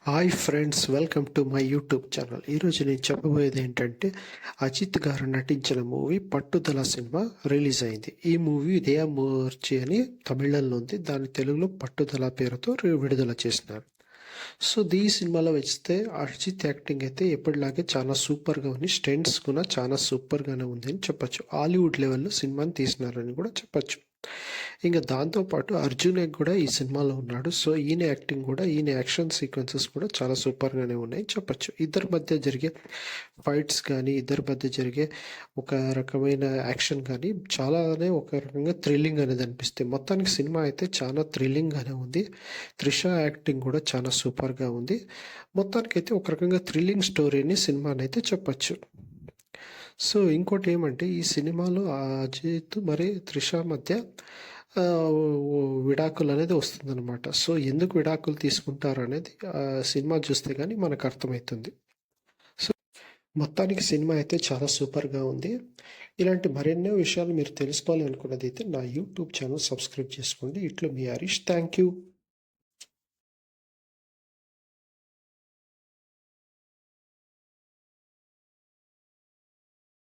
Hi friends, welcome to my YouTube channel. ఈరోజు నేను చెప్పబోయేది ఏంటంటే, అజిత్ గారు నటించిన మూవీ పట్టుదల సినిమా రిలీజ్ అయింది. ఈ మూవీ ఉదయమూర్చి అని తమిళంలో ఉంది. దాని తెలుగులో పట్టుదల పేరుతో విడుదల చేసినారు. సో ఈ సినిమాలో వచ్చితే అజిత్ యాక్టింగ్ అయితే ఎప్పటిలాగే చాలా సూపర్గా ఉంది. స్టెంట్స్ కూడా చాలా సూపర్గానే ఉంది అని చెప్పచ్చు. హాలీవుడ్ లెవెల్లో సినిమాని తీసినారని కూడా చెప్పచ్చు. ఇంకా దాంతోపాటు అర్జున్ కూడా ఈ సినిమాలో ఉన్నాడు. సో ఈయన యాక్టింగ్ కూడా, ఈయన యాక్షన్ సీక్వెన్సెస్ కూడా చాలా సూపర్గానే ఉన్నాయి చెప్పచ్చు. ఇద్దరి మధ్య జరిగే ఫైట్స్ కానీ, ఇద్దరి మధ్య జరిగే ఒక రకమైన యాక్షన్ కానీ చాలానే ఒక రకంగా థ్రిల్లింగ్ అనేది అనిపిస్తుంది. మొత్తానికి సినిమా అయితే చాలా థ్రిల్లింగ్గానే ఉంది. త్రిష యాక్టింగ్ కూడా చాలా సూపర్గా ఉంది. మొత్తానికైతే ఒక రకంగా థ్రిల్లింగ్ స్టోరీని సినిమానైతే చెప్పచ్చు. సో ఇంకోటి ఏమంటే, ఈ సినిమాలో అజిత్ మరి త్రిష మధ్య విడాకులు అనేది వస్తుందన్నమాట. సో ఎందుకు విడాకులు తీసుకుంటారు అనేది సినిమా చూస్తే కానీ మనకు అర్థమవుతుంది. సో మొత్తానికి సినిమా అయితే చాలా సూపర్గా ఉంది. ఇలాంటి మరెన్నో విషయాలు మీరు తెలుసుకోవాలి అనుకున్నది అయితే నా యూట్యూబ్ ఛానల్ సబ్స్క్రైబ్ చేసుకోండి. ఇట్లా మీ హరీష్. Thank you.